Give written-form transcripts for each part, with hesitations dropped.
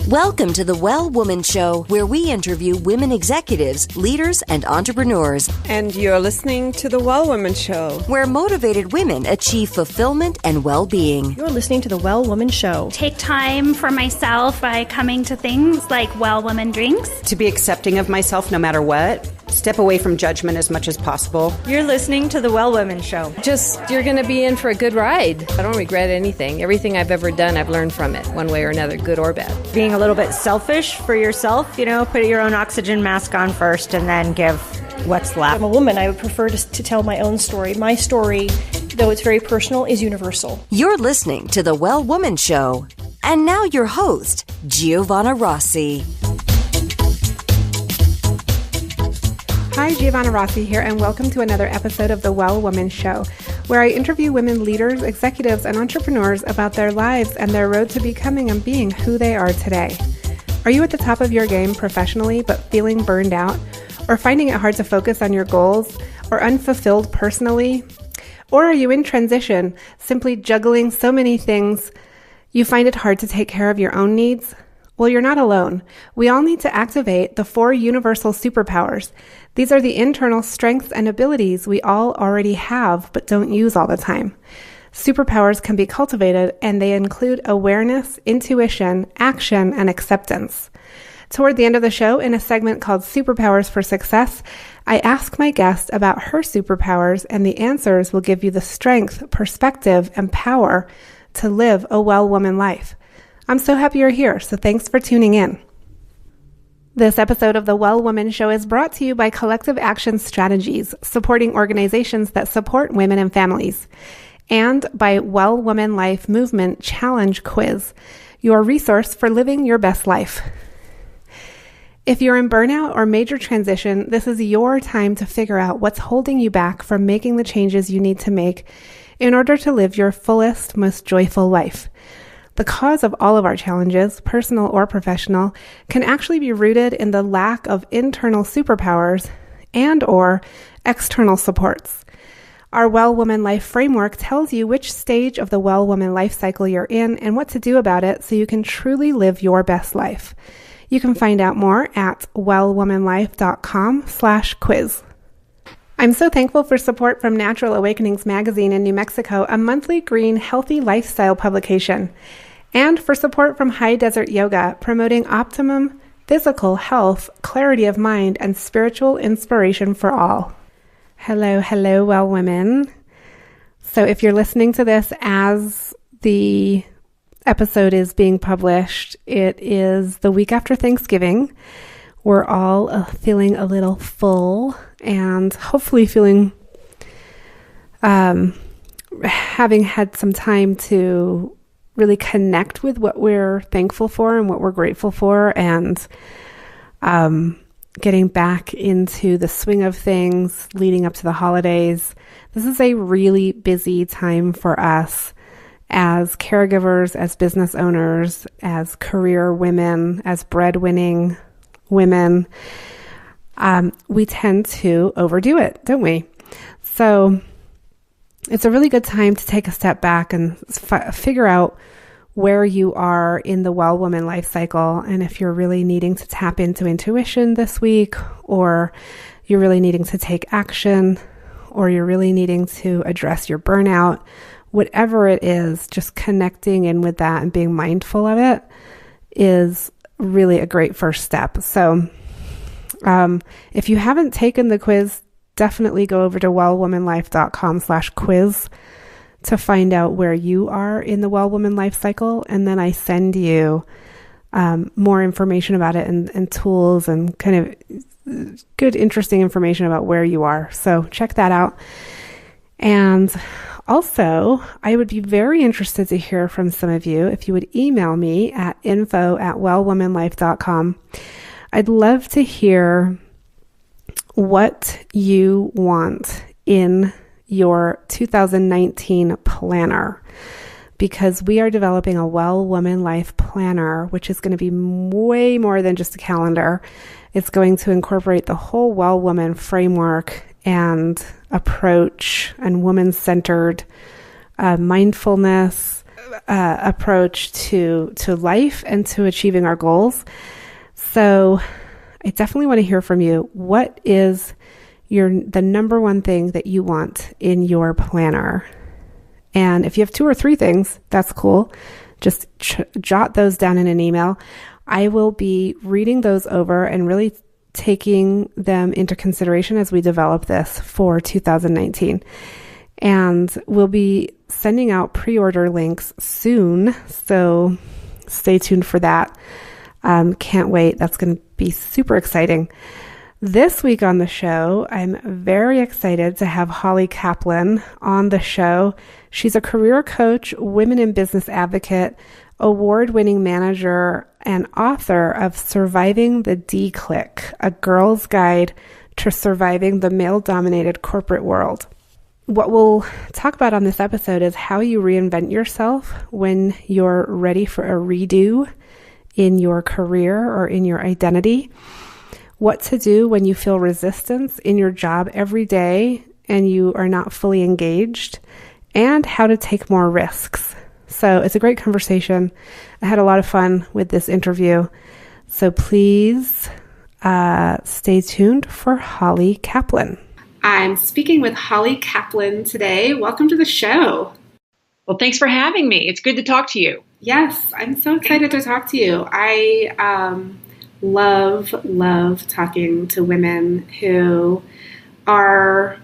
Welcome to the Well Woman Show, where we interview women executives, leaders, and entrepreneurs. And you're listening to the Well Woman Show, where motivated women achieve fulfillment and well-being. You're listening to the Well Woman Show. Take time for myself by coming to things like Well Woman Drinks. To be accepting of myself no matter what. Step away from judgment as much as possible. You're listening to the Well Woman Show. You're going to be in for a good ride. I don't regret anything. Everything I've ever done, I've learned from it, one way or another, good or bad. Being a little bit selfish for yourself, put your own oxygen mask on first and then give what's left. I'm a woman. I would prefer to tell my own story. My story, though it's very personal, is universal. You're listening to the Well Woman Show. And now your host, Giovanna Rossi. Hi, Giovanna Rossi here, and welcome to another episode of The Well Woman Show, where I interview women leaders, executives, and entrepreneurs about their lives and their road to becoming and being who they are today. Are you at the top of your game professionally but feeling burned out, or finding it hard to focus on your goals, or unfulfilled personally? Or are you in transition, simply juggling so many things you find it hard to take care of your own needs? Well, you're not alone. We all need to activate the 4 universal superpowers. These are the internal strengths and abilities we all already have but don't use all the time. Superpowers can be cultivated, and they include awareness, intuition, action, and acceptance. Toward the end of the show, in a segment called Superpowers for Success, I ask my guest about her superpowers, and the answers will give you the strength, perspective, and power to live a well woman life. I'm so happy you're here, so thanks for tuning in. This episode of The Well Woman Show is brought to you by Collective Action Strategies, supporting organizations that support women and families, and by Well Woman Life Movement Challenge Quiz, your resource for living your best life. If you're in burnout or major transition, this is your time to figure out what's holding you back from making the changes you need to make in order to live your fullest, most joyful life. The cause of all of our challenges, personal or professional, can actually be rooted in the lack of internal superpowers and or external supports. Our Well Woman Life framework tells you which stage of the Well Woman life cycle you're in and what to do about it so you can truly live your best life. You can find out more at wellwomanlife.com/quiz. I'm so thankful for support from Natural Awakenings magazine in New Mexico, a monthly green, healthy lifestyle publication, and for support from High Desert Yoga, promoting optimum physical health, clarity of mind, and spiritual inspiration for all. Hello, well women. So if you're listening to this as the episode is being published, it is the week after Thanksgiving. We're all feeling a little full and hopefully feeling, having had some time to really connect with what we're thankful for and what we're grateful for, and getting back into the swing of things leading up to the holidays. This is a really busy time for us as caregivers, as business owners, as career women, as breadwinning women. We tend to overdo it, don't we? So it's a really good time to take a step back and figure out where you are in the Well Woman life cycle, and if you're really needing to tap into intuition this week, or you're really needing to take action, or you're really needing to address your burnout, whatever it is, just connecting in with that and being mindful of it is really a great first step. So if you haven't taken the quiz, definitely go over to wellwomanlife.com/quiz to find out where you are in the Well Woman life cycle. And then I send you more information about it and tools and kind of good, interesting information about where you are. So check that out. And also, I would be very interested to hear from some of you if you would email me at info@wellwomanlife.com. I'd love to hear what you want in your 2019 planner, because we are developing a Well Woman Life planner, which is going to be way more than just a calendar. It's going to incorporate the whole Well Woman framework and approach and woman-centered mindfulness, approach to life and to achieving our goals. So I definitely want to hear from you. What is the number one thing that you want in your planner? And if you have 2 or 3 things, that's cool. Just jot those down in an email. I will be reading those over and really taking them into consideration as we develop this for 2019. And we'll be sending out pre-order links soon, so stay tuned for that. Can't wait. That's going to be super exciting. This week on the show, I'm very excited to have Holly Caplan on the show. She's a career coach, women in business advocate, award-winning manager, and author of Surviving the D-Clique, a girl's guide to surviving the male-dominated corporate world. What we'll talk about on this episode is how you reinvent yourself when you're ready for a redo in your career or in your identity, what to do when you feel resistance in your job every day and you are not fully engaged, and how to take more risks. So it's a great conversation. I had a lot of fun with this interview. So please stay tuned for Holly Caplan. I'm speaking with Holly Caplan today. Welcome to the show. Well, thanks for having me. It's good to talk to you. Yes, I'm so excited to talk to you. I love talking to women who are,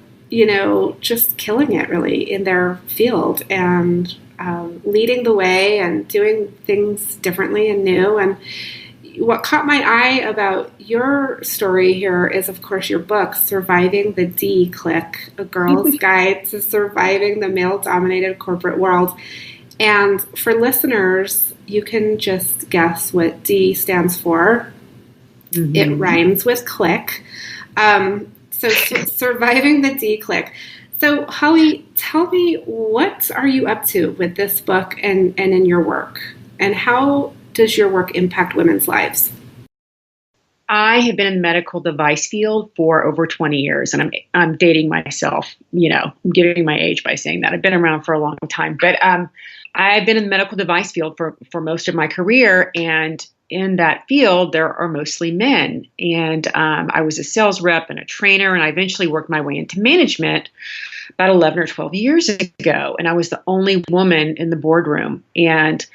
just killing it really in their field and leading the way and doing things differently and new. And what caught my eye about your story here is, of course, your book, Surviving the D-Clique, A Girl's Guide to Surviving the Male-Dominated Corporate World. And for listeners, you can just guess what D stands for. Mm-hmm. It rhymes with clique. So Surviving the D-Clique. So, Holly, tell me, what are you up to with this book and in your work? And how does your work impact women's lives? I have been in the medical device field for over 20 years, and I'm dating myself. I'm giving my age by saying that. I've been around for a long time, but I've been in the medical device field for most of my career, and in that field, there are mostly men. And I was a sales rep and a trainer, and I eventually worked my way into management about 11 or 12 years ago, and I was the only woman in the boardroom. And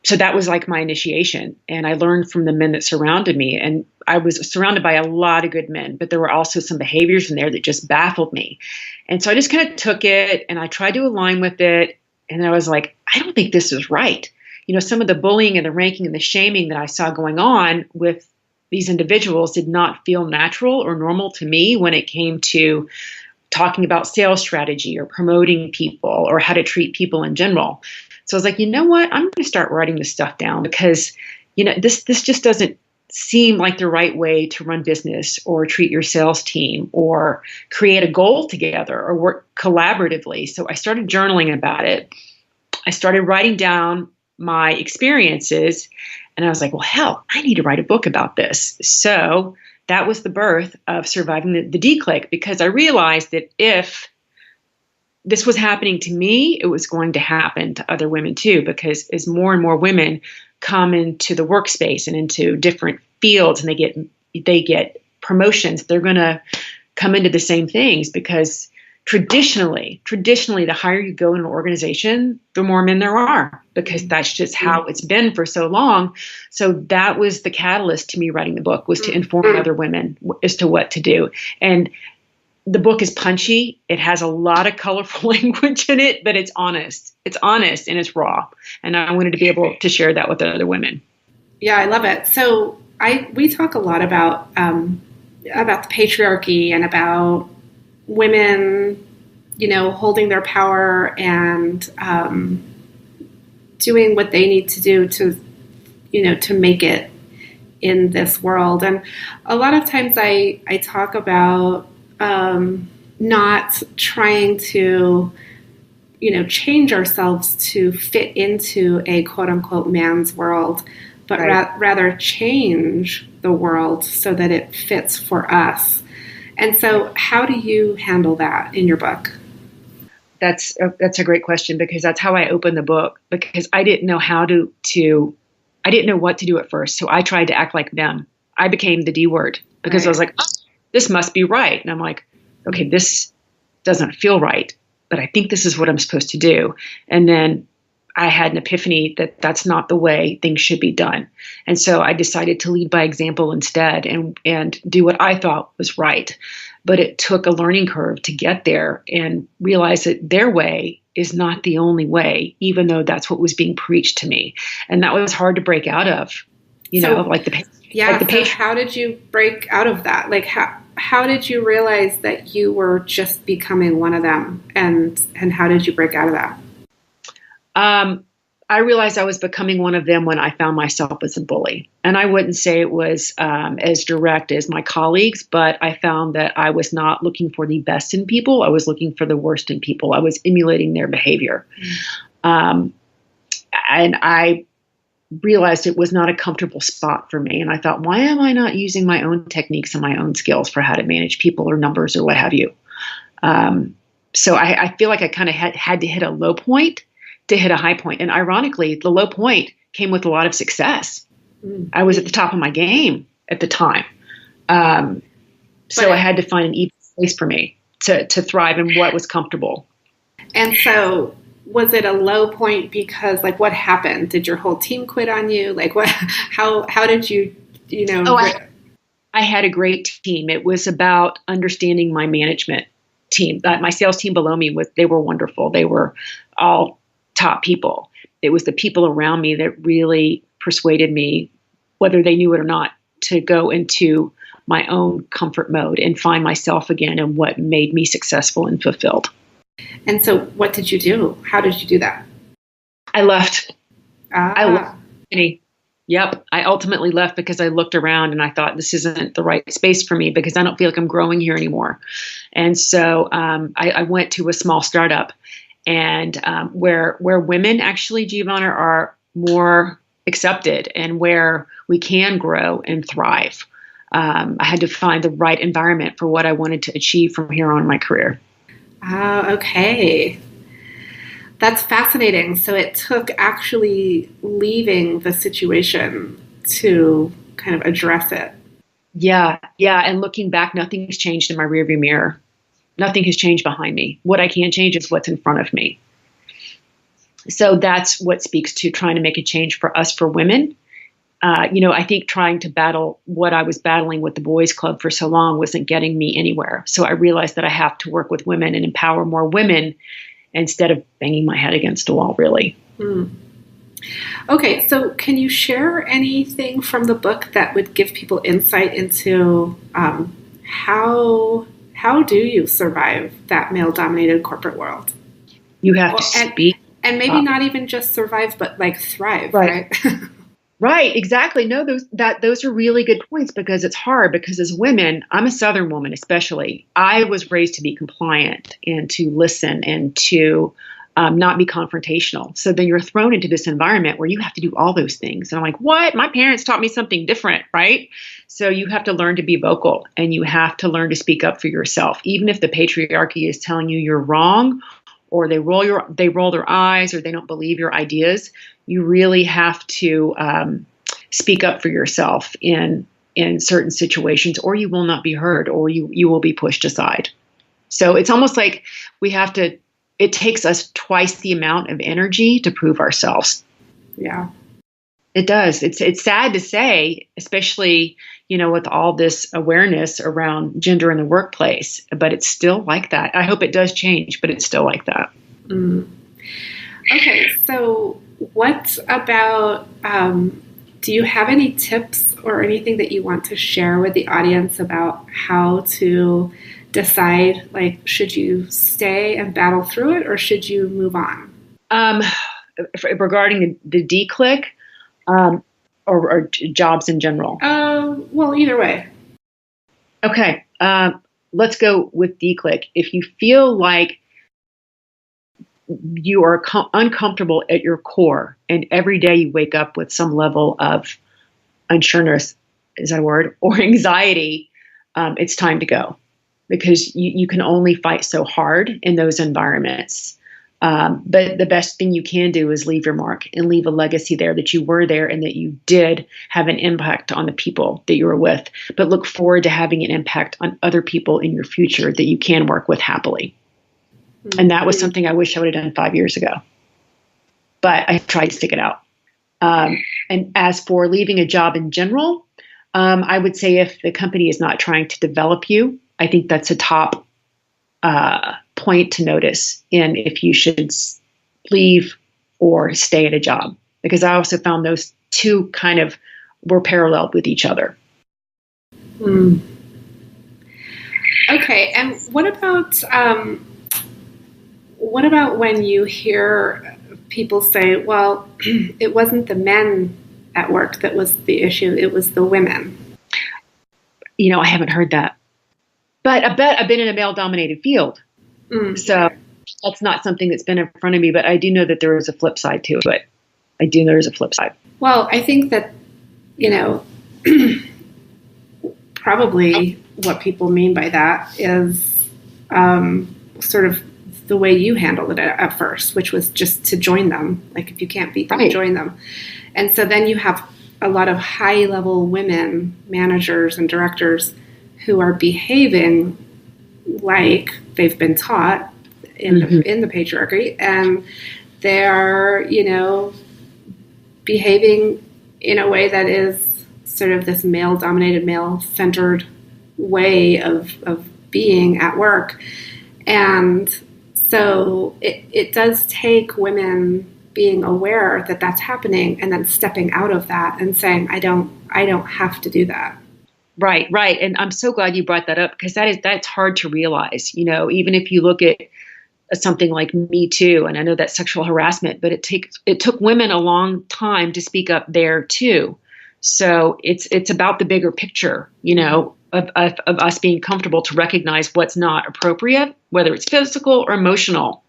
so that was like my initiation, and I learned from the men that surrounded me. And I was surrounded by a lot of good men, but there were also some behaviors in there that just baffled me. And so I just kind of took it and I tried to align with it. And I was like, I don't think this is right. Some of the bullying and the ranking and the shaming that I saw going on with these individuals did not feel natural or normal to me when it came to talking about sales strategy or promoting people or how to treat people in general. So I was like, you know what? I'm going to start writing this stuff down because, this just doesn't seem like the right way to run business or treat your sales team or create a goal together or work collaboratively. So I started journaling about it. I started writing down my experiences, and I was like, well, hell, I need to write a book about this. So that was the birth of Surviving the D-Clique, because I realized that if this was happening to me, it was going to happen to other women too, because as more and more women come into the workspace and into different fields and they get promotions, they're going to come into the same things, because traditionally, the higher you go in an organization, the more men there are, because that's just how it's been for so long. So that was the catalyst to me writing the book, was to inform other women as to what to do. And the book is punchy. It has a lot of colorful language in it, but it's honest. It's honest and it's raw. And I wanted to be able to share that with other women. Yeah, I love it. So we talk a lot about the patriarchy and about women, holding their power and doing what they need to do to make it in this world. And a lot of times I talk about not trying to, change ourselves to fit into a quote unquote man's world, but rather change the world so that it fits for us. And so how do you handle that in your book? that's a great question, because that's how I opened the book, because I didn't know how I didn't know what to do at first. So I tried to act like them. I became the D word because I was like, oh, this must be right. And I'm like, okay, this doesn't feel right, but I think this is what I'm supposed to do. And then I had an epiphany that that's not the way things should be done. And so I decided to lead by example instead and do what I thought was right. But it took a learning curve to get there and realize that their way is not the only way, even though that's what was being preached to me. And that was hard to break out of, like the so how did you break out of that? Like how did you realize that you were just becoming one of them, and how did you break out of that? I realized I was becoming one of them when I found myself as a bully. And I wouldn't say it was as direct as my colleagues, but I found that I was not looking for the best in people. I was looking for the worst in people. I was emulating their behavior. And I realized it was not a comfortable spot for me. And I thought, why am I not using my own techniques and my own skills for how to manage people or numbers or what have you? So I feel like I kind of had to hit a low point to hit a high point. And ironically, the low point came with a lot of success. I was at the top of my game at the time. So I had to find an even space for me to thrive in what was comfortable. And so was it a low point because, like, what happened? Did your whole team quit on you? Like, how did you I had a great team. It was about understanding my management team. My sales team below me, they were wonderful. They were all top people. It was the people around me that really persuaded me, whether they knew it or not, to go into my own comfort mode and find myself again and what made me successful and fulfilled. And so what did you do? How did you do that? I left. I left. Yep. I ultimately left because I looked around and I thought, this isn't the right space for me because I don't feel like I'm growing here anymore. And so I went to a small startup, and where women actually, Giovanna, are more accepted and where we can grow and thrive. I had to find the right environment for what I wanted to achieve from here on in my career. Okay. That's fascinating. So it took actually leaving the situation to kind of address it. Yeah. And looking back, nothing's changed in my rearview mirror. Nothing has changed behind me. What I can change is what's in front of me. So that's what speaks to trying to make a change for us, for women. I think trying to battle what I was battling with the boys club for so long wasn't getting me anywhere. So I realized that I have to work with women and empower more women instead of banging my head against a wall, really. Okay, so can you share anything from the book that would give people insight into how do you survive that male-dominated corporate world? You have to speak. And maybe not even just survive, but like thrive, right? Right, exactly. No, those are really good points, because it's hard, because as women, I'm a Southern woman especially, I was raised to be compliant and to listen and to not be confrontational. So then you're thrown into this environment where you have to do all those things. And I'm like, what? My parents taught me something different, right? So you have to learn to be vocal, and you have to learn to speak up for yourself, even if the patriarchy is telling you you're wrong, or they roll their eyes, or they don't believe your ideas. You really have to speak up for yourself in certain situations, or you will not be heard, or you will be pushed aside. So it's almost like it takes us twice the amount of energy to prove ourselves. Yeah. It does. It's sad to say, especially, with all this awareness around gender in the workplace, but it's still like that. I hope it does change, but it's still like that. Okay. So what about, do you have any tips or anything that you want to share with the audience about how to decide, like, should you stay and battle through it, or should you move on? Regarding the D Clique, or jobs in general? Well, either way. Okay. Let's go with D Clique. If you feel like you are uncomfortable at your core, and every day you wake up with some level of unsureness, is that a word, or anxiety, it's time to go. because you can only fight so hard in those environments. But the best thing you can do is leave your mark and leave a legacy there, that you were there and that you did have an impact on the people that you were with. But look forward to having an impact on other people in your future that you can work with happily. Mm-hmm. And that was something I wish I would have done 5 years ago. But I tried to stick it out. And as for leaving a job in general, I would say if the company is not trying to develop you, I think that's a top point to notice in if you should leave or stay at a job. Because I also found those two kind of were paralleled with each other. Mm. Okay, and what about when you hear people say, well, it wasn't the men at work that was the issue, it was the women? I haven't heard that. But I bet I've been in a male-dominated field. So that's not something that's been in front of me, but I do know that there is a flip side to it. I do know there's a flip side. Well, I think that, probably what people mean by that is sort of the way you handled it at first, which was just to join them. Like, if you can't beat them, right, join them. And so then you have a lot of high-level women managers and directors who are behaving like they've been taught in the patriarchy, and they're, behaving in a way that is sort of this male-dominated, male-centered way of being at work. And so it does take women being aware that that's happening and then stepping out of that and saying, I don't have to do that. Right. And I'm so glad you brought that up, because that's hard to realize, even if you look at something like Me Too, and I know that's sexual harassment, but it took women a long time to speak up there too. So it's about the bigger picture, of us being comfortable to recognize what's not appropriate, whether it's physical or emotional,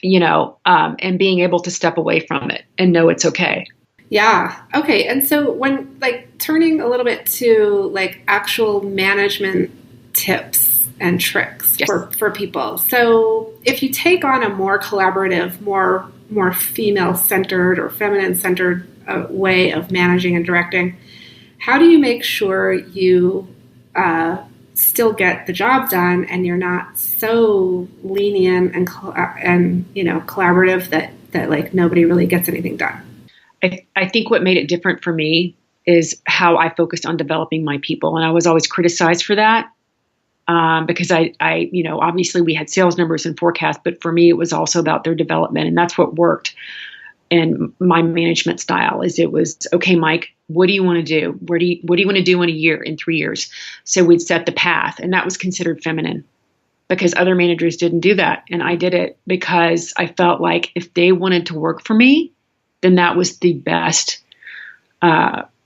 and being able to step away from it and know it's okay. Yeah. Okay. And so when turning a little bit to actual management tips and tricks, yes, for people. So if you take on a more collaborative, more female-centered or feminine-centered way of managing and directing, how do you make sure you still get the job done and you're not so lenient and collaborative that nobody really gets anything done? I think what made it different for me is how I focused on developing my people. And I was always criticized for that because I obviously we had sales numbers and forecasts, but for me, it was also about their development. And that's what worked. And my management style it was, okay, Mike, what do you want to do? What do you want to do in a year, in 3 years? So we'd set the path, and that was considered feminine because other managers didn't do that. And I did it because I felt like if they wanted to work for me, then that was the best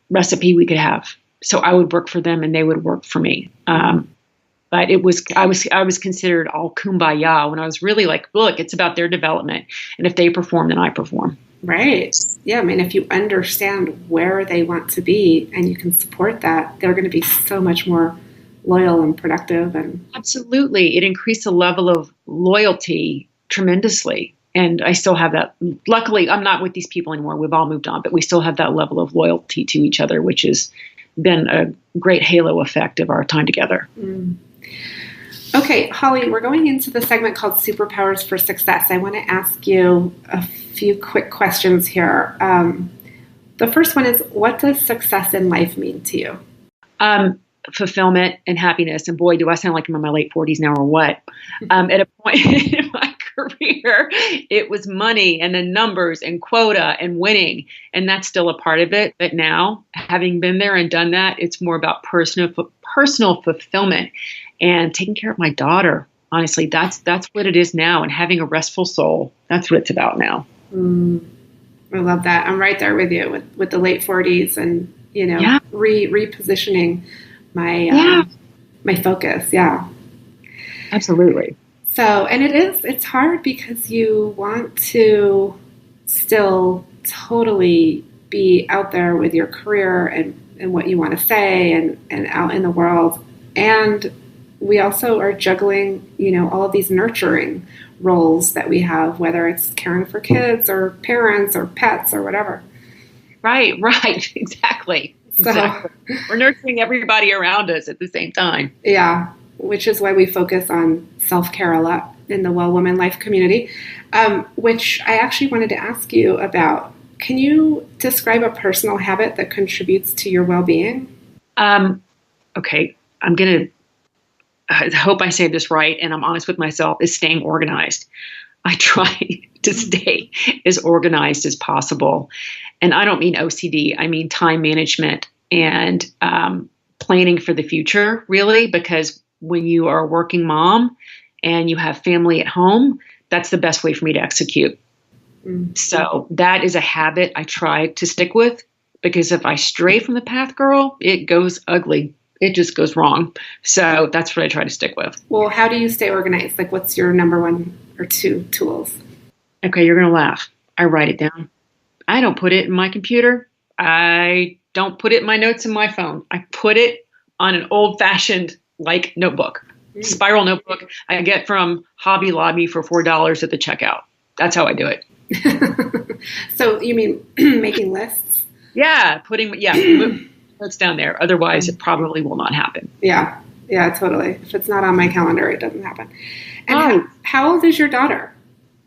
recipe we could have. So I would work for them and they would work for me. But I was considered all kumbaya when I was really look, it's about their development. And if they perform, then I perform. Right. Yeah. I mean, if you understand where they want to be and you can support that, they're going to be so much more loyal and productive. And absolutely. It increased the level of loyalty tremendously. And I still have that. Luckily, I'm not with these people anymore. We've all moved on, but we still have that level of loyalty to each other, which has been a great halo effect of our time together. Mm. Okay, Holly, we're going into the segment called Superpowers for Success. I want to ask you a few quick questions here. The first one is, what does success in life mean to you? Fulfillment and happiness. And boy, do I sound like I'm in my late 40s now or what? At a point in my career, it was money and then numbers and quota and winning. And that's still a part of it. But now, having been there and done that, it's more about personal fulfillment and taking care of my daughter. Honestly, that's what it is now. And having a restful soul. That's what it's about now. I love that. I'm right there with you with the late 40s and, repositioning my focus. Yeah, absolutely. So, and it's hard because you want to still totally be out there with your career and what you want to say and out in the world and we also are juggling, all of these nurturing roles that we have, whether it's caring for kids or parents or pets or whatever. Right. Exactly. We're nurturing everybody around us at the same time. Yeah, which is why we focus on self-care a lot in the Well Woman Life community, which I actually wanted to ask you about. Can you describe a personal habit that contributes to your well-being? Okay, I hope I say this right, and I'm honest with myself, is staying organized. I try to stay as organized as possible. And I don't mean OCD, I mean time management and planning for the future, really, because when you are a working mom and you have family at home, that's the best way for me to execute. Mm-hmm. So that is a habit I try to stick with, because if I stray from the path, girl, it goes ugly. It just goes wrong. So that's what I try to stick with. Well, how do you stay organized? Like, what's your number one or two tools? Okay, you're going to laugh. I write it down. I don't put it in my computer. I don't put it in my notes in my phone. I put it on an old-fashioned, notebook, spiral notebook I get from Hobby Lobby for $4 at the checkout. That's how I do it. So you mean making lists? Yeah, putting notes down there. Otherwise, it probably will not happen. Yeah, totally. If it's not on my calendar, it doesn't happen. And how old is your daughter?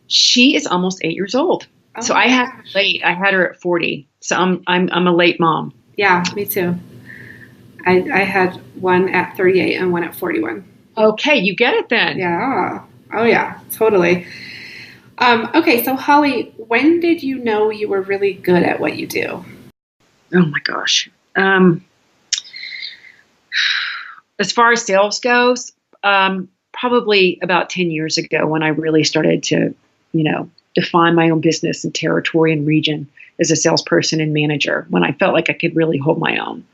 She is almost 8 years old. Oh, so I had her at 40. So I'm a late mom. Yeah, me too. I had one at 38 and one at 41. Okay, you get it then. Yeah. Oh yeah, totally. Okay, so Holly, when did you know you were really good at what you do? Oh my gosh. As far as sales goes, probably about 10 years ago when I really started to, define my own business and territory and region as a salesperson and manager, when I felt like I could really hold my own.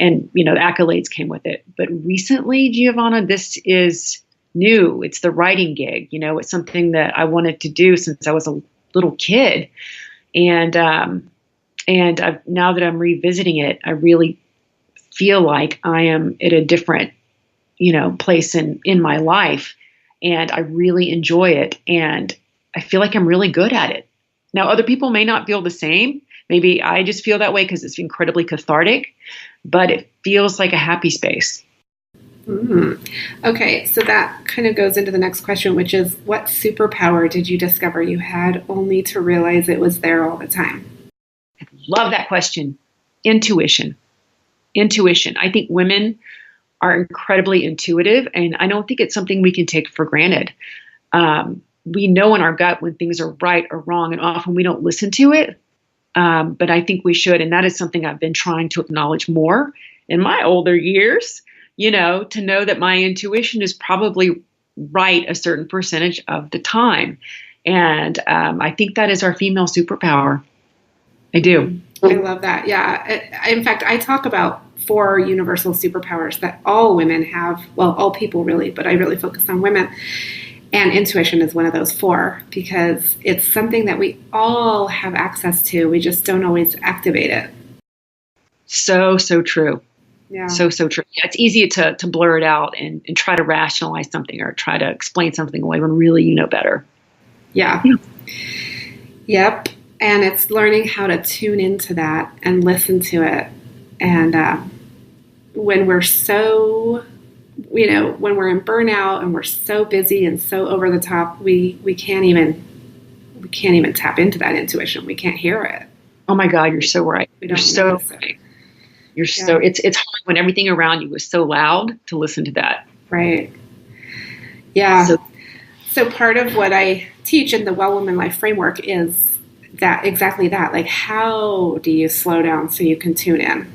And, the accolades came with it. But recently, Giovanna, this is new. It's the writing gig. It's something that I wanted to do since I was a little kid. And now that I'm revisiting it, I really feel like I am at a different, place in my life, and I really enjoy it. And I feel like I'm really good at it. Now, other people may not feel the same. Maybe I just feel that way because it's incredibly cathartic, but it feels like a happy space. Mm-hmm. Okay, so that kind of goes into the next question, which is, what superpower did you discover you had only to realize it was there all the time? I love that question. Intuition. I think women are incredibly intuitive, and I don't think it's something we can take for granted. We know in our gut when things are right or wrong, and often we don't listen to it. But I think we should, and that is something I've been trying to acknowledge more in my older years, to know that my intuition is probably right a certain percentage of the time. And I think that is our female superpower. I do. I love that. Yeah. In fact, I talk about 4 universal superpowers that all women have. Well, all people really, but I really focus on women. And intuition is one of those 4 because it's something that we all have access to. We just don't always activate it. So true. Yeah. So true. Yeah, it's easy to blur it out and try to rationalize something or try to explain something away when really you know better. Yeah. Yep. And it's learning how to tune into that and listen to it. And when we're so, when we're in burnout and we're so busy and so over the top, we can't even tap into that intuition. We can't hear it. Oh my God, you're so right. You're so right. It's hard when everything around you is so loud to listen to that. Right. Yeah. So part of what I teach in the Well Woman Life framework is exactly that. Like, how do you slow down so you can tune in?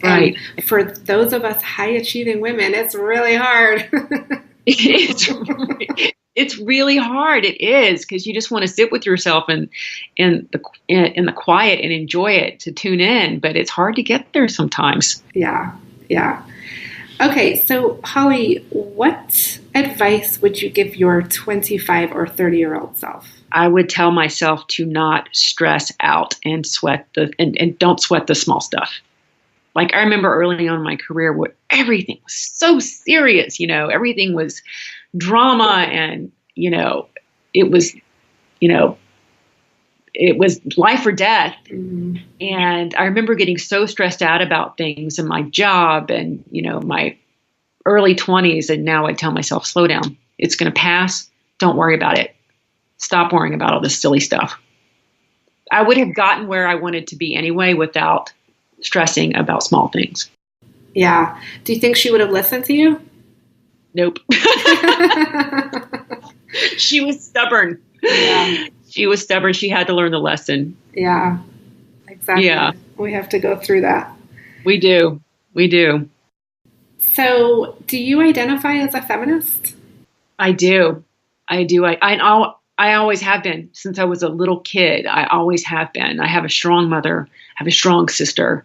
Right. And for those of us high achieving women, it's really hard. It's really hard. It is, because you just want to sit with yourself and in the quiet and enjoy it, to tune in. But it's hard to get there sometimes. Yeah. Okay, so Holly, what advice would you give your 25 or 30-year-old self? I would tell myself to not stress out and and don't sweat the small stuff. Like I remember early on in my career where everything was so serious, everything was drama and, it was, it was life or death. Mm-hmm. And I remember getting so stressed out about things and my job and, my early 20s. And now I tell myself, slow down. It's going to pass. Don't worry about it. Stop worrying about all this silly stuff. I would have gotten where I wanted to be anyway without stressing about small things. Yeah. Do you think she would have listened to you? Nope. She was stubborn. Yeah. She was stubborn. She had to learn the lesson. Yeah, exactly. Yeah. We have to go through that. We do. So do you identify as a feminist? I do. I always have been since I was a little kid. I always have been. I have a strong mother, I have a strong sister.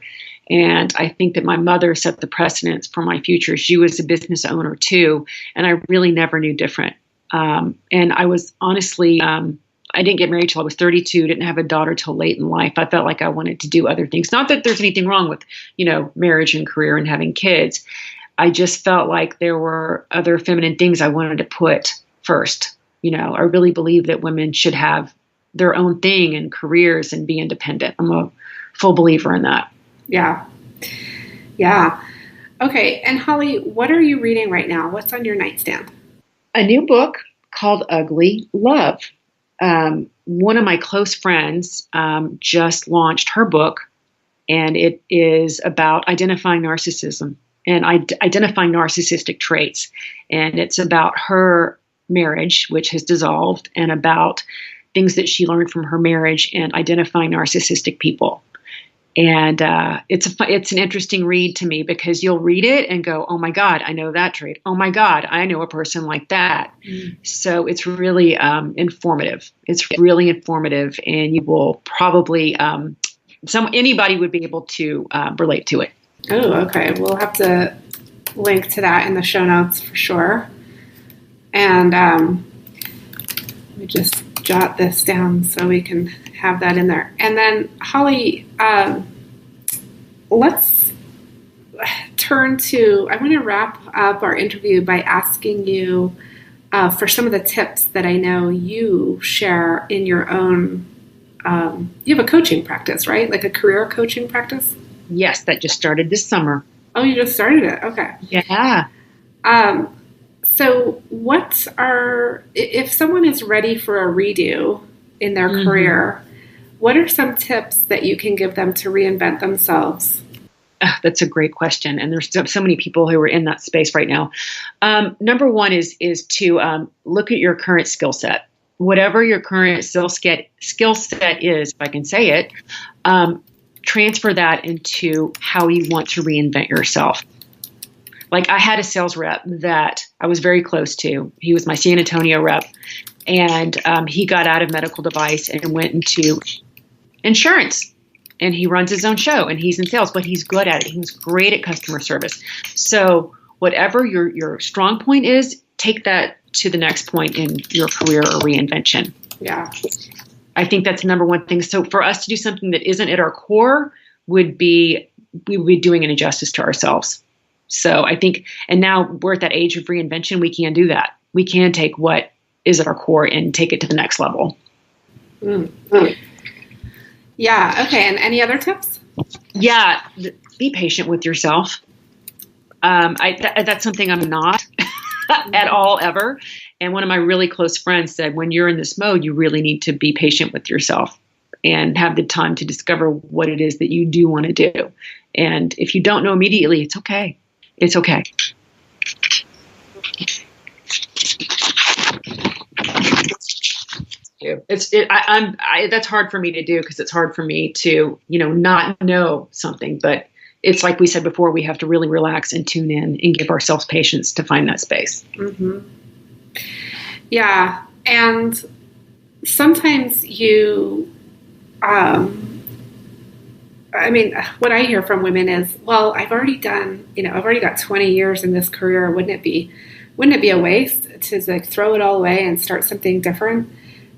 And I think that my mother set the precedence for my future. She was a business owner too. And I really never knew different. And I was honestly, I didn't get married till I was 32, didn't have a daughter till late in life. I felt like I wanted to do other things. Not that there's anything wrong with, marriage and career and having kids. I just felt like there were other feminine things I wanted to put first. I really believe that women should have their own thing and careers and be independent. I'm a full believer in that. Yeah. Yeah. Okay. And Holly, what are you reading right now? What's on your nightstand? A new book called Ugly Love. One of my close friends just launched her book, and it is about identifying narcissism and identifying narcissistic traits. And it's about her marriage, which has dissolved, and about things that she learned from her marriage and identifying narcissistic people. And it's an interesting read to me because you'll read it and go, oh my God, I know that trait. Oh my God, I know a person like that. Mm. So it's really informative. It's really informative, and you will probably anybody would be able to relate to it. Oh, okay. We'll have to link to that in the show notes for sure. And let me just jot this down so we can have that in there. And then, Holly, let's turn to, I want to wrap up our interview by asking you for some of the tips that I know you share in your own, you have a coaching practice, right? Like a career coaching practice? Yes, that just started this summer. Oh, you just started it. Okay. Yeah. So if someone is ready for a redo in their mm-hmm. career, what are some tips that you can give them to reinvent themselves? That's a great question. And there's so many people who are in that space right now. Number one is to look at your current skill set. Whatever your current skill set is, if I can say it, transfer that into how you want to reinvent yourself. Like I had a sales rep that I was very close to. He was my San Antonio rep, and he got out of medical device and went into insurance. And he runs his own show, and he's in sales, but he's good at it. He's great at customer service. So whatever your strong point is, take that to the next point in your career or reinvention. Yeah. I think that's the number one thing. So for us to do something that isn't at our core we would be doing an injustice to ourselves. So I think, and now we're at that age of reinvention, we can do that. We can take what is at our core and take it to the next level. Mm-hmm. Yeah. Okay. And any other tips? Yeah. Be patient with yourself. That's something I'm not at all ever. And one of my really close friends said, when you're in this mode, you really need to be patient with yourself and have the time to discover what it is that you do want to do. And if you don't know immediately, it's okay. It's okay. That's hard for me to do because it's hard for me to, not know something. But it's like we said before, we have to really relax and tune in and give ourselves patience to find that space. Mm-hmm. Yeah. And sometimes what I hear from women is, well, I've already got 20 years in this career. Wouldn't it be a waste to throw it all away and start something different?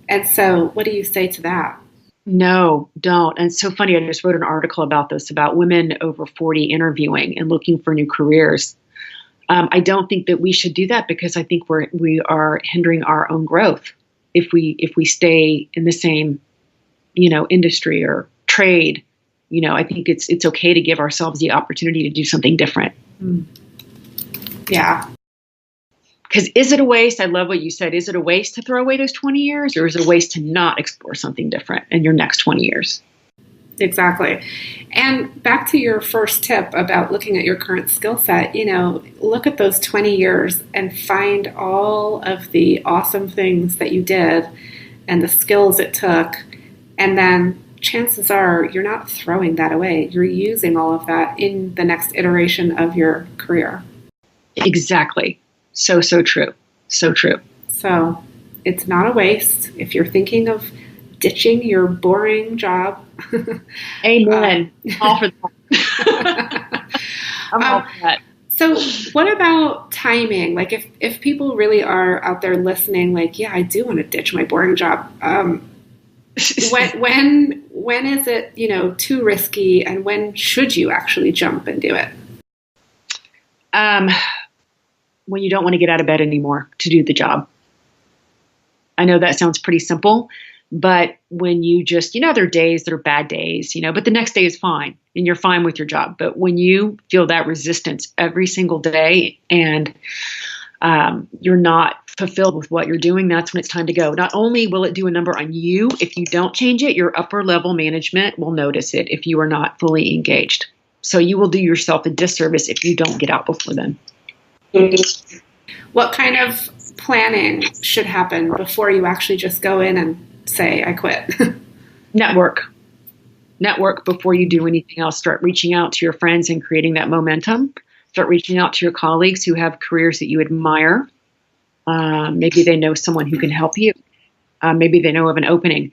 And so what do you say to that? No, don't. And it's so funny. I just wrote an article about this, about women over 40 interviewing and looking for new careers. I don't think that we should do that, because I think we are hindering our own growth if we stay in the same, industry or trade. I think it's okay to give ourselves the opportunity to do something different. Yeah. Because is it a waste? I love what you said. Is it a waste to throw away those 20 years, or is it a waste to not explore something different in your next 20 years? Exactly. And back to your first tip about looking at your current skill set, look at those 20 years and find all of the awesome things that you did and the skills it took. And then chances are you're not throwing that away. You're using all of that in the next iteration of your career. Exactly. So true. So true. So it's not a waste. If you're thinking of ditching your boring job. Amen. All for that. I'm all for that. So what about timing? Like if people really are out there listening, like, yeah, I do want to ditch my boring job. When is it, too risky, and when should you actually jump and do it? When you don't want to get out of bed anymore to do the job. I know that sounds pretty simple, but when you just, there are days that are bad days, but the next day is fine and you're fine with your job. But when you feel that resistance every single day and you're not fulfilled with what you're doing, that's when it's time to go. Not only will it do a number on you, if you don't change it, your upper level management will notice it if you are not fully engaged. So you will do yourself a disservice if you don't get out before then. What kind of planning should happen before you actually just go in and say, I quit? Network before you do anything else. Start reaching out to your friends and creating that momentum. Start reaching out to your colleagues who have careers that you admire. Maybe they know someone who can help you. Maybe they know of an opening.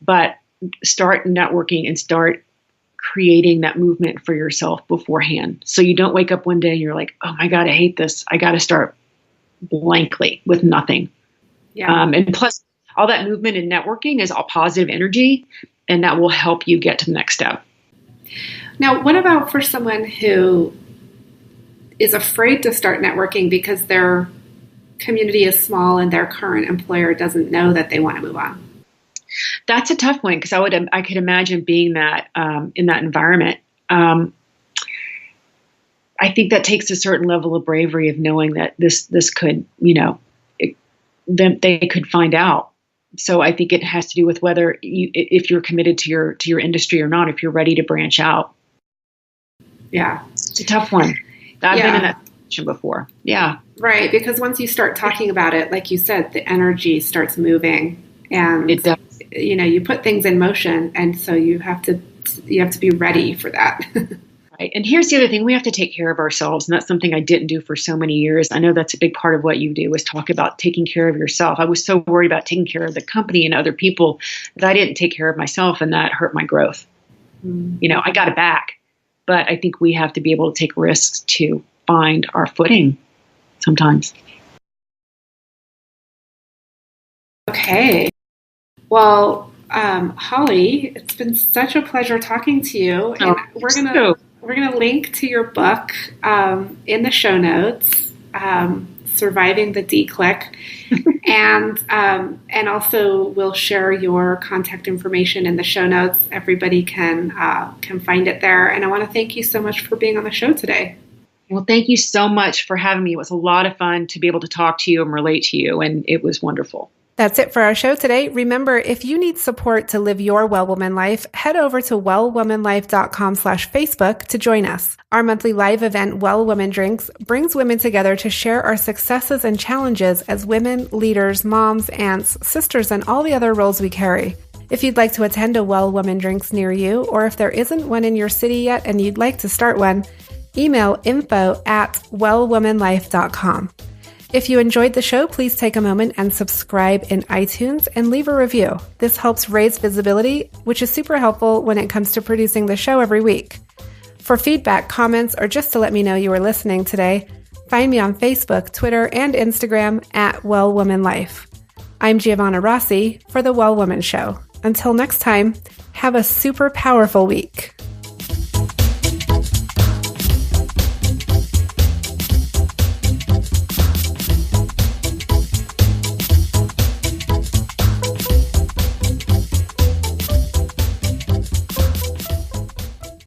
But start networking and start creating that movement for yourself beforehand. So you don't wake up one day and you're like, oh my God, I hate this. I got to start blankly with nothing. Yeah. And plus all that movement and networking is all positive energy, and that will help you get to the next step. Now, what about for someone who is afraid to start networking because their community is small and their current employer doesn't know that they want to move on? That's a tough one, because I could imagine being that in that environment. I think that takes a certain level of bravery of knowing that this could, then they could find out. So I think it has to do with whether if you're committed to your industry or not, if you're ready to branch out. Yeah, it's a tough one. I've been in that situation before. Yeah, right. Because once you start talking about it, like you said, the energy starts moving, and it does. You put things in motion, and so you have to be ready for that. Right. And here's the other thing. We have to take care of ourselves. And that's something I didn't do for so many years. I know that's a big part of what you do, is talk about taking care of yourself. I was so worried about taking care of the company and other people that I didn't take care of myself, and that hurt my growth. I got it back. But I think we have to be able to take risks to find our footing sometimes. Okay. Well, Holly, it's been such a pleasure talking to you. And we're gonna link to your book in the show notes, Surviving the D-Clique, and also we'll share your contact information in the show notes. Everybody can find it there. And I want to thank you so much for being on the show today. Well, thank you so much for having me. It was a lot of fun to be able to talk to you and relate to you, and it was wonderful. That's it for our show today. Remember, if you need support to live your Well Woman life, head over to wellwomanlife.com/Facebook to join us. Our monthly live event, Well Woman Drinks, brings women together to share our successes and challenges as women, leaders, moms, aunts, sisters, and all the other roles we carry. If you'd like to attend a Well Woman Drinks near you, or if there isn't one in your city yet and you'd like to start one, email info@wellwomanlife.com. If you enjoyed the show, please take a moment and subscribe in iTunes and leave a review. This helps raise visibility, which is super helpful when it comes to producing the show every week. For feedback, comments, or just to let me know you were listening today, find me on Facebook, Twitter, and Instagram @WellWomanLife. I'm Giovanna Rossi for The Well Woman Show. Until next time, Have a super powerful week.